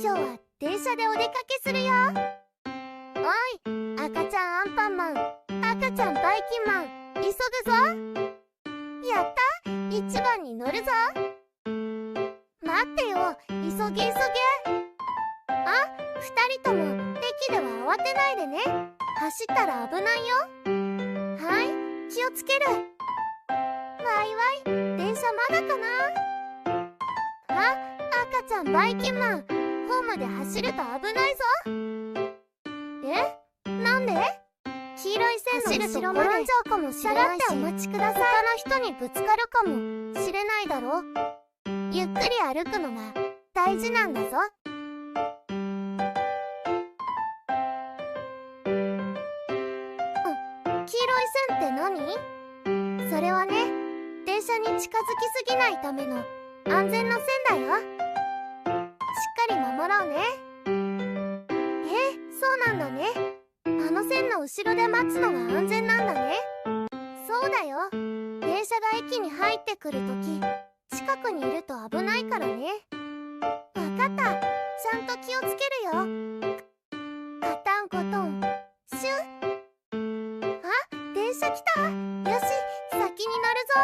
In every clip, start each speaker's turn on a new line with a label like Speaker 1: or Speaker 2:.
Speaker 1: 今日は電車でお出かけするよ。おい、赤ちゃんアンパンマン、赤ちゃんバイキンマン、急ぐぞ。やった、一番に乗るぞ。待ってよ、急げ急げ。あ、二人とも駅では慌てないでね。走ったら危ないよ。はい、気をつける。わいわい、電車まだかな。あ、赤ちゃんバイキンマン、ホームで走ると危ないぞ。え、なんで？黄色い線の後ろまで転んじゃうかもしれないし、下がってお待ちください。他の人にぶつかるかもしれないだろ。ゆっくり歩くのが大事なんだぞ。黄色い線って何？それはね、電車に近づきすぎないための安全の線だよ。しっかり守ろうね。そうなんだね。あの線の後ろで待つのが安全なんだね。そうだよ。電車が駅に入ってくるとき、近くにいると危ないからね。わかった。ちゃんと気をつけるよ。カタンコトン、シュッ。あ、電車来た。よし、先に乗るぞ。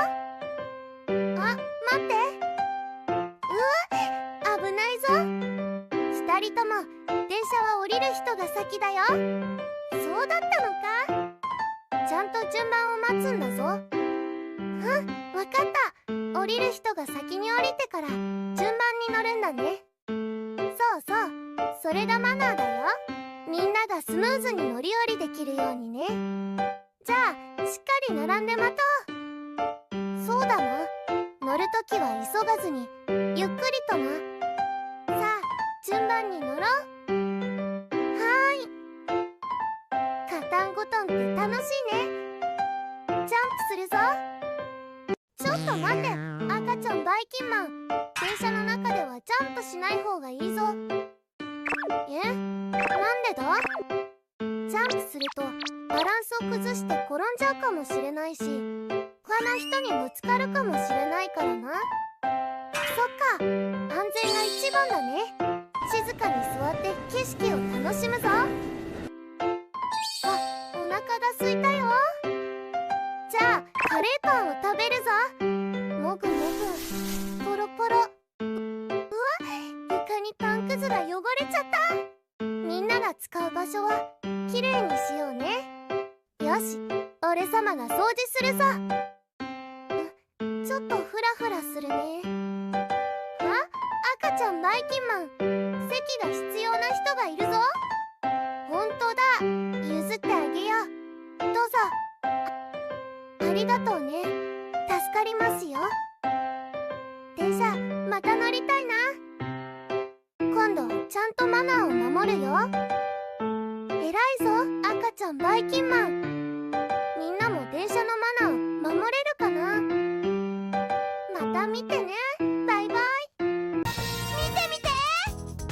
Speaker 1: あ、待って。危ないぞ。二人とも電車は降りる人が先だよ。そうだったのか。ちゃんと順番を待つんだぞ。わかった。降りる人が先に降りてから順番に乗るんだね。そうそう、それがマナーだよ。みんながスムーズに乗り降りできるようにね。じゃあ、しっかり並んで待とう。そうだな。乗るときは急がずにゆっくりとな。さあ、順番に乗ろう。はーい。カタンゴトンって楽しいね。ジャンプするぞ。ちょっと待って、赤ちゃんバイキンマン。電車の中ではジャンプしない方がいいぞ。なんでだ？ジャンプするとバランスを崩して転んじゃうかもしれないし、他の人にぶつかるかもしれないからな。そっか、安全が一番だね。静かに座って景色を楽しむぞ。あ、お腹が空いたよ。じゃあカレーパンを食べるぞ。もぐもぐ、ポロポロ。うわ、床にパンくずが汚れちゃった。みんなが使う場所はきれいにしようね。よし、俺様が掃除するぞ。ちょっとフラフラするね。あ、赤ちゃんバイキンマン、席が必要な人がいるぞ。ほんとだ、譲ってあげよう。どうぞ。ありがとうね。助かりますよ。電車また乗りたいな。今度はちゃんとマナーを守るよ。偉いぞ、赤ちゃんバイキンマン。みんなも電車のマナー守れるかな。また見てね。バイバイ。見て見て、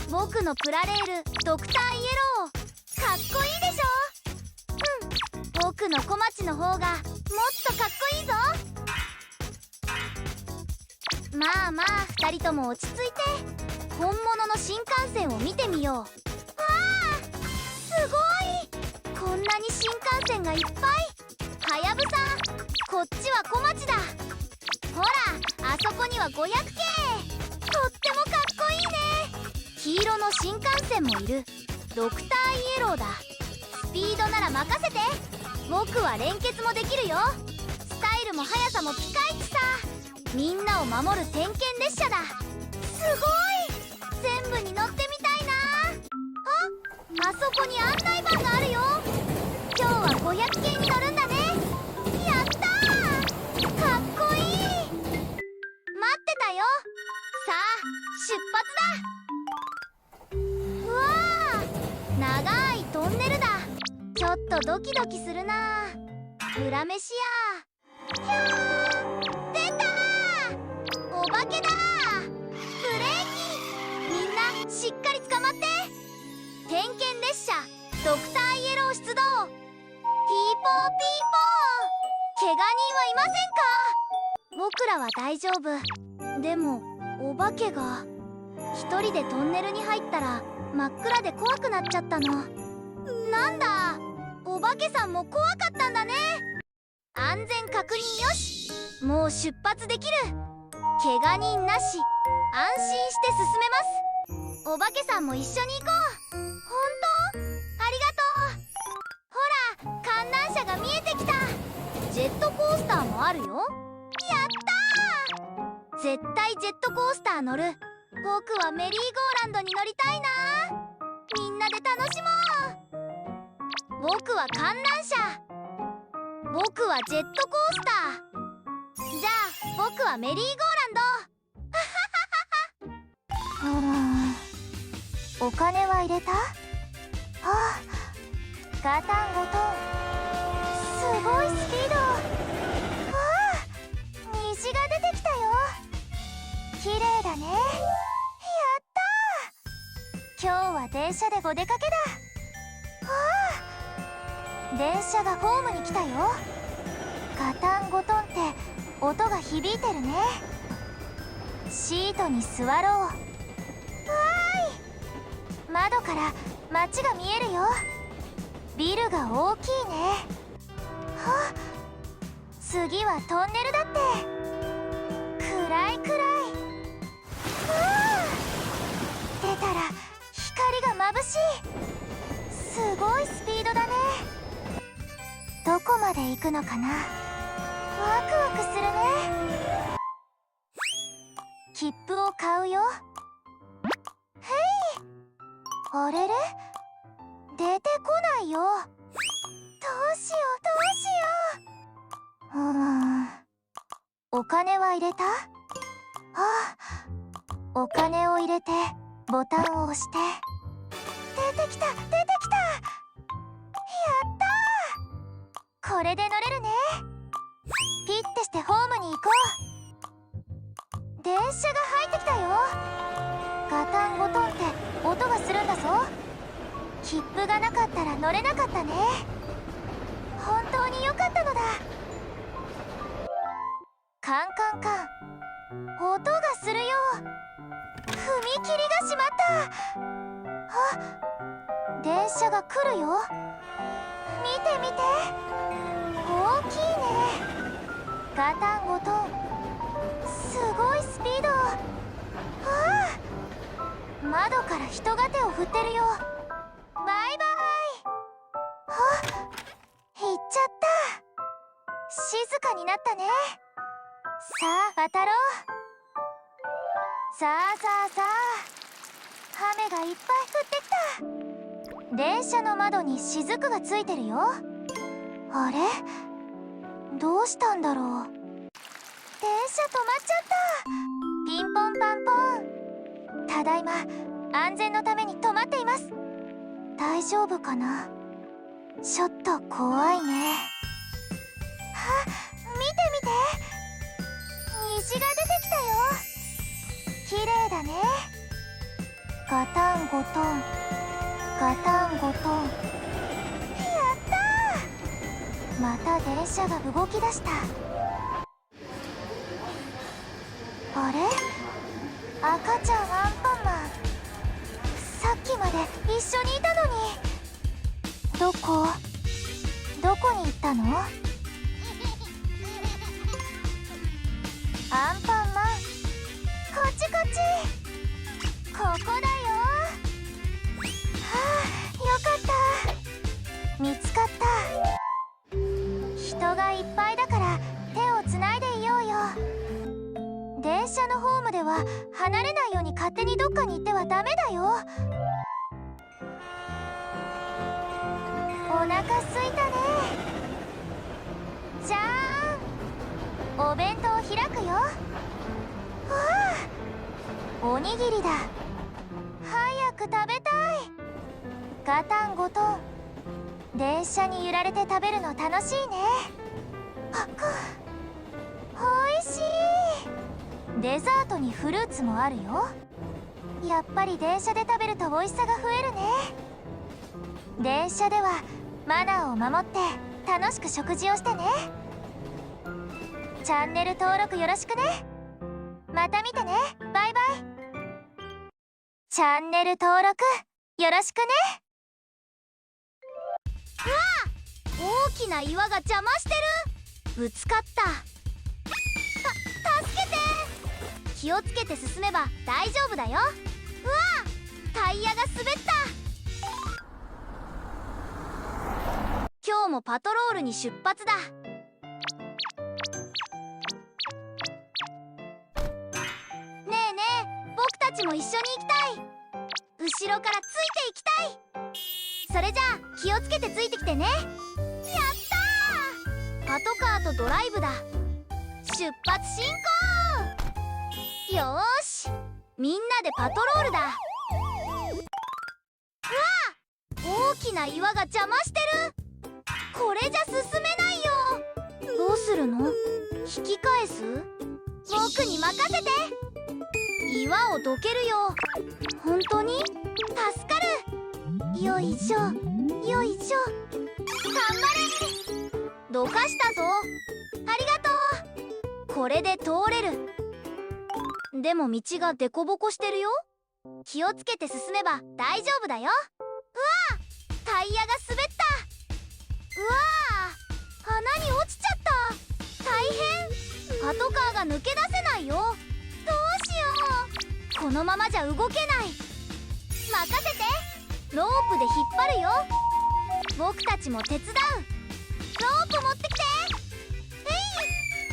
Speaker 1: 僕のプラレールドクターイエロー、かっこいいでしょ。僕の小町の方がもっとかっこいいぞ。まあまあ、2人とも落ち着いて本物の新幹線を見てみよう。わあ、すごい。こんなに新幹線がいっぱい。はやぶさ、こっちは小町だ。ほら、あそこには500系。とってもかっこいいね。黄色の新幹線もいる。ドクターイエローだ。スピードなら任せて。僕は連結もできるよ。スタイルも速さもピカイチさ。みんなを守る点検列車だ。すごい。全部に乗ってみたいな。あそこに案内板があるよ。今日は500系に乗るんだね。やったー、かっこいい。待ってたよ。さあ、出発だ。うわー、長いトンネルだ。ちょっとドキドキするな。裏飯や。ひゃー、出たー、お化けだー。ブレーキ。みんなしっかり捕まって。点検列車ドクターイエロー出動。ピーポーピーポー。怪我人はいませんか？僕らは大丈夫。でもお化けが。一人でトンネルに入ったら真っ暗で怖くなっちゃったの。なんだ、お化けさんも怖かったんだね。安全確認よし。もう出発できる。怪我人なし、安心して進めます。お化けさんも一緒に行こう。本当？ありがとう。ほら、観覧車が見えてきた。ジェットコースターもあるよ。やったー。絶対ジェットコースター乗る。僕はメリーゴーランドに乗りたいな。みんなで楽しもう。僕は観覧車、僕はジェットコースター。じゃあ僕はメリーゴーランド。お金は入れた？ああ、ガタンゴトン。すごいスピード。ああ、虹が出てきたよ。綺麗だね。やったー。今日は電車でお出かけだ。ああ、電車がホームに来たよ。ガタンゴトンって音が響いてるね。シートに座ろう。わーい。窓から街が見えるよ。ビルが大きいね。はっ、次はトンネルだって。暗い暗い。ああ、出たら光が眩しい。すごいスピードだね。どこまで行くのかな。ワクワクするね。切符を買うよ。へい。あれれ、出てこないよ。どうしようどうしよう。お金は入れた？ああ、お金を入れてボタンを押して。出てきた出てきた。やったー。これで乗れるね。ピッてしてホームに行こう。電車が入ってきたよ。ガタンゴトンって音がするんだぞ。切符がなかったら乗れなかったね。本当に良かったのだ。カンカンカン、音がするよ。踏切が閉まった。あ、電車が来るよ。見て見て、大きいね。ガタンゴトン、すごいスピード。ああ、窓から人が手を振ってるよ。バイバイ。あ、行っちゃった。静かになったね。さあ渡ろう。さあさあさあ、雨がいっぱい降ってきた。電車の窓に雫がついてるよ。あれ、どうしたんだろう。電車止まっちゃった。ピンポンパンポン。ただいま、安全のために止まっています。大丈夫かな。ちょっと怖いね。あ、見て見て、虹が出てきたよ。綺麗だね。ガタンゴトン、ガタンゴトン。やったー。また電車が動き出した。あれ、赤ちゃんアンパンマン。さっきまで一緒にいたのに。どこに行ったの？アンパンマン、こっちこっち。ここだよ。はあ、よかった。見つかった。人がいっぱいだから手をつないでいようよ。電車のホームでは離れないように勝手にどっかに行ってはダメだよ。お腹すいたね。じゃーん、お弁当開くよ。わあ、おにぎりだ。早く食べたい。ガタンゴトン、電車に揺られて食べるの楽しいね。パクッ、おいしい。デザートにフルーツもあるよ。やっぱり電車で食べると美味しさが増えるね。電車ではマナーを守って楽しく食事をしてね。チャンネル登録よろしくね。また見てね。バイバイ。チャンネル登録よろしくね。うわ！大きな岩が邪魔してる。ぶつかった。助けて。気をつけて進めば大丈夫だよ。うわ！タイヤが滑った。今日もパトロールに出発だ。ねえねえ、僕たちも一緒に行きたい。後ろからついていきたい。それじゃあ気をつけてついてきてね。やったー！パトカーとドライブだ。出発進行。よーし、みんなでパトロールだ。うわ！大きな岩が邪魔してる。これじゃ進めないよ。どうするの？引き返す？僕に任せて。岩をどけるよ。本当に？助かる。よいしょよいしょ。頑張れ。どかしたぞ。ありがとう。これで通れる。でも道がデコボコしてるよ。気をつけて進めば大丈夫だよ。うわ！タイヤが滑った。うわー、穴に落ちちゃった。大変。パトカーが抜け出せないよ。どうしよう。このままじゃ動けない。任せて。ロープで引っ張るよ。僕たちも手伝う。ロープ持ってきて。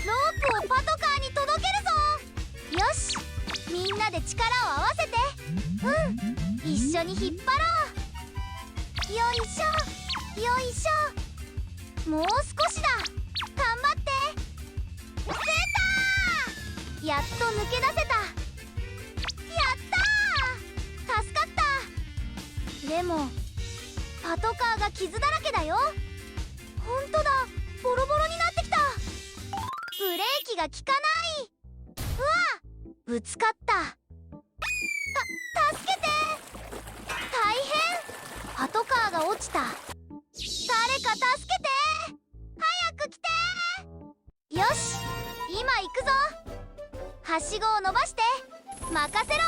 Speaker 1: ロープをパトカーに届けるぞ。よし、みんなで力を合わせて。一緒に引っ張ろう。よいしょよいしょ。もう少しだ。頑張って。出たー。やっと抜け出せた。やったー。助かった。でもパトカーが傷だらけだよ。ほんとだ、ボロボロになってきた。ブレーキが効かない。うわ！ぶつかった。助けて。大変。パトカーが落ちた。誰か助けて。早く来て。よし、今行くぞ。はしごを伸ばして。任せろ。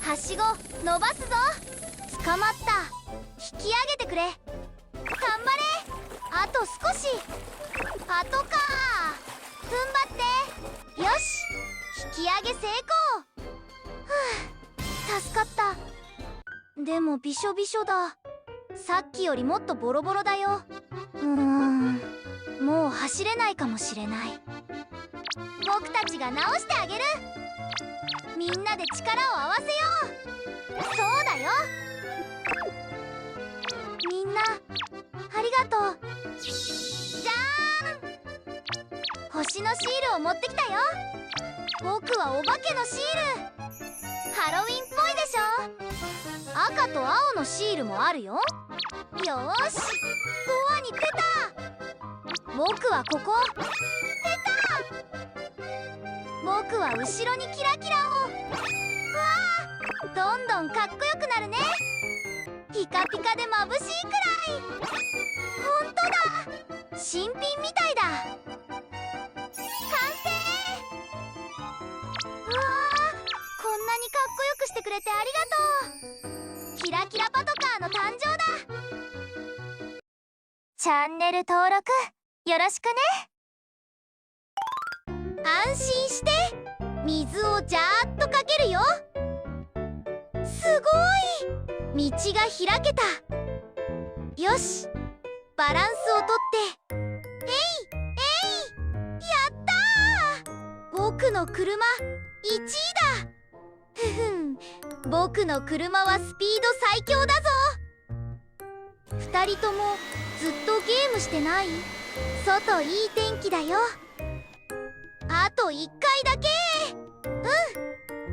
Speaker 1: はしご伸ばすぞ。捕まった。引き上げてくれ。頑張れ。あと少し。パトカー踏ん張って。よし、引き上げ成功。助かった。でもびしょびしょだ。さっきよりもっとボロボロだよ。もう走れないかもしれない。僕たちが直してあげる。みんなで力を合わせよう。そうだよ。みんなありがとう。じゃーん。星のシールを持ってきたよ。僕はお化けのシール。ハロウィンっぽいでしょ。赤と青のシールもあるよ。よーし、ドアにペタ。僕はここ。ペタ。僕は後ろにキラキラを。うわー、どんどんかっこよくなるね。ピカピカで眩しいくらい。ほんとだ、新品みたいだ。完成。うわー、こんなにかっこよくしてくれてありがとう。キラキラパトカーの誕生だ。チャンネル登録よろしくね。安心して。水をジャーッとかけるよ。すごい、道が開けた。よし、バランスをとって。えいえい。やったー。僕の車1位だ。ふふん、僕の車はスピード最強だぞ。2人ともずっとゲームしてない？外いい天気だよ。あと1回だけ。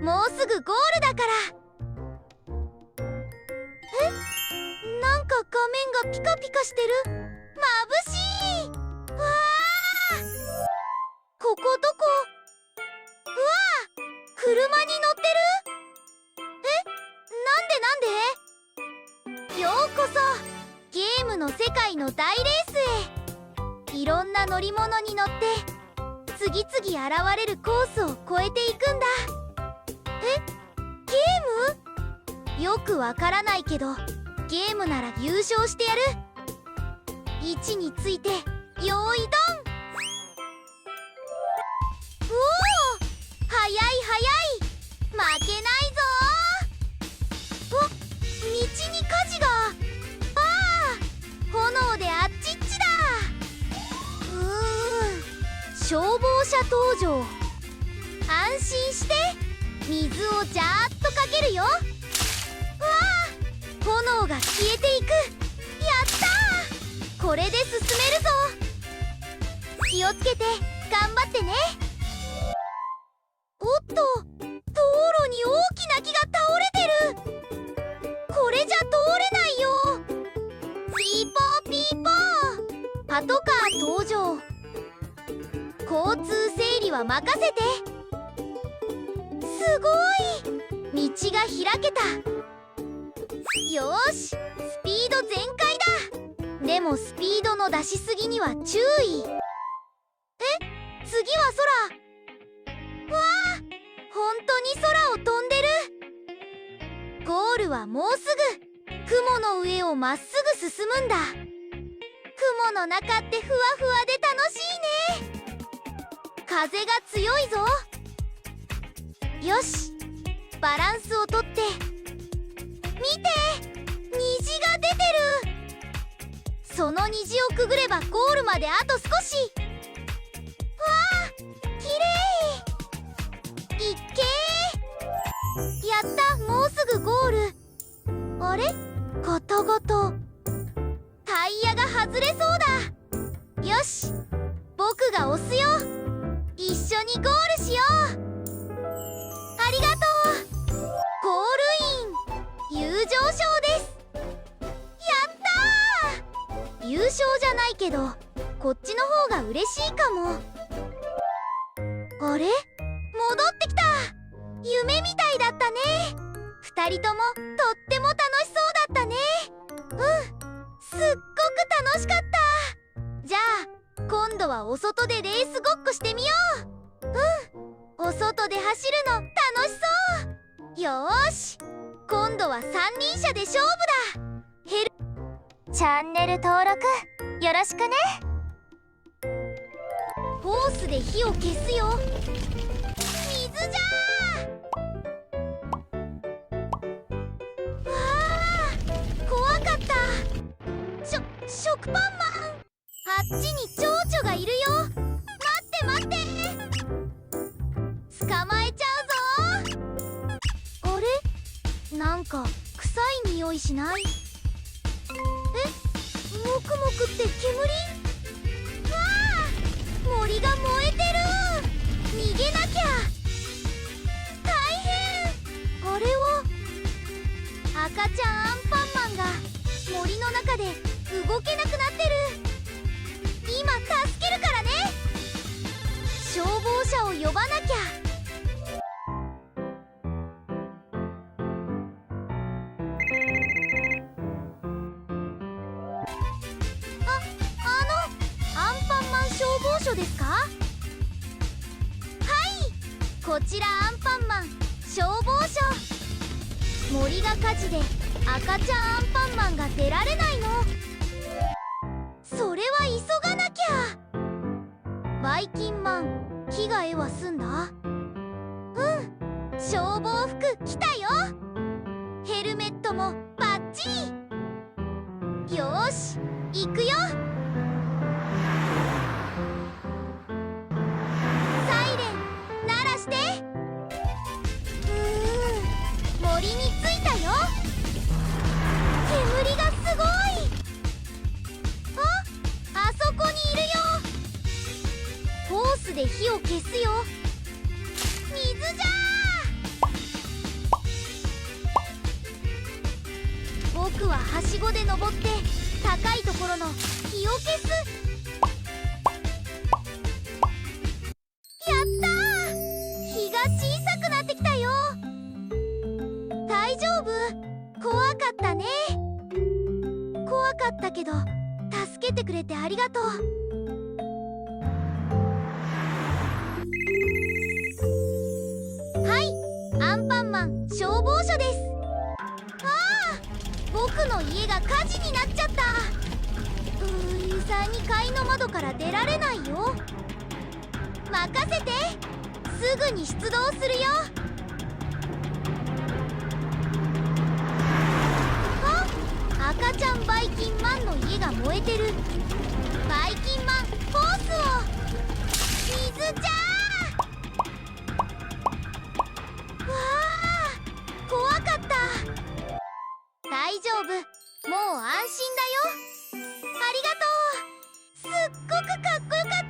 Speaker 1: もうすぐゴールだから。なんか画面がピカピカしてる。眩しい。わあ、ここどこ？うわあ、車に乗ってる。なんでようこそゲームの世界の大レースへ。いろんな乗り物に乗って次々現れるコースを越えていくんだ。ゲーム？よくわからないけどゲームなら優勝してやる。位置について用意ドン。おお、早い早い、負けないぞ。お、道に火事が。ああ、炎であっちっちだ。消防車登場。安心して、水をジャーッとかけるよ。わあ、炎が消えていく。やったー、これで進めるぞ。気をつけて頑張ってね。おっと、道路に大きな木が倒れてる。これじゃ通れないよ。ピーポーピーポー、パトカー登場。交通整理は任せて。すごい、道が開けた。よーし、スピード全開だ。でもスピードの出しすぎには注意。次は空。わあ、本当に空を飛んでる。ゴールはもうすぐ。雲の上をまっすぐ進むんだ。雲の中ってふわふわで楽しいね。風が強いぞ。よし、バランスをとって。見て、虹が出てる。その虹をくぐればゴールまであと少し。わあ、きれい。いっけー。やった、もうすぐゴール。あれ、ゴトゴト。タイヤが外れそうだ。よし、僕が押すよ。一緒にゴールしよう。ありがとう。ゴールイン、友情賞です。やったー。優勝じゃないけど、こっちの方が嬉しいかも。あれ、戻ってきた。夢みたいだったね。二人ともとっても楽しそうだったね。すっごく楽しかった。じゃあ今度はお外でレースごっこしてみよう。お外で走るの楽しそう。よーし、今度は三輪車で勝負だ。チャンネル登録よろしくね。ホースで火を消すよ。水じゃー。わー、怖かった。食パンマン、あっちに蝶々がいるよ。待って待って、捕まえちゃうぞ。あれ、なんか臭い匂いしない？もくもくって煙？わあ、森が燃えてる。逃げなきゃ。大変。あれは赤ちゃんアンパンマンが森の中で動けなくなってる。今助けるからね。消防車を呼ばなきゃ。アンパンマン消防署ですか？はい、こちらアンパンマン消防署。森が火事で赤ちゃんアンパンマンが出られないの。それは急がなきゃ。バイキンマン、着替えは済んだ？消防服着たよ。ヘルメットもバッチリ。よーし、行くよ。サイレン鳴らして。森に着いたよ。煙がすごい。あそこにいるよ。ホースで火を消すよ。水じゃー。僕ははしごで登って高いところの火を消す。やったー、火が小さくなってきたよ。大丈夫？怖かったね。怖かったけど助けてくれてありがとう。はい、アンパンマン消防署です。の家が火事になっちゃった。2階の窓から出られないよ。任せて、すぐに出動するよ。あ、赤ちゃんバイキンマンの家が燃えてる。バイキンマンホースを。水じゃー。わあ、怖かった。大丈夫、もう安心だよ。ありがとう。すっごくかっこよかっ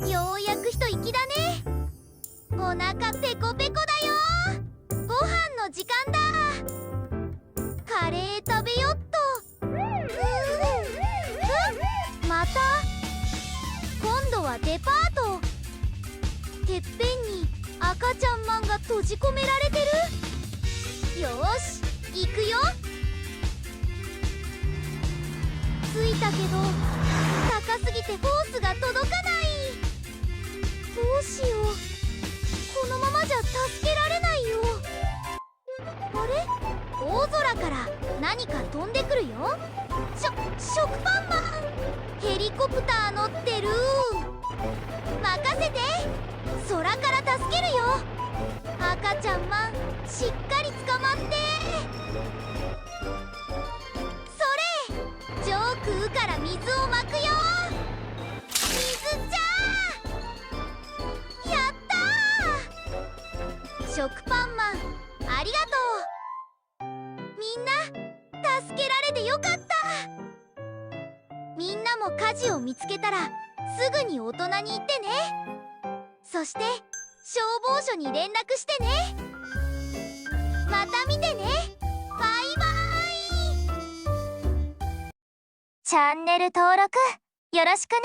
Speaker 1: た。ようやく一息だね。お腹ペコペコだよ。ご飯の時間だ。カレー食べよっと。また今度はデパート。てっぺんに赤ちゃんマンが閉じ込められてる。よーし、行くよ。着いたけど高すぎてホースが届かない。どうしよう、このままじゃ助けられないよ。あれ、大空から何か飛んでくるよ。食パンマン、ヘリコプター乗ってる。任せて、空から助けるよ。赤ちゃんマン、しっかり捕まって。それ、上空から水をまくよ。水じゃー。やったー。食パンマン、ありがとう。みんな助けられてよかった。みんなも火事を見つけたらすぐに大人に言ってね。そして消防署に連絡してね。また見てね。バイバーイ。チャンネル登録よろしくね。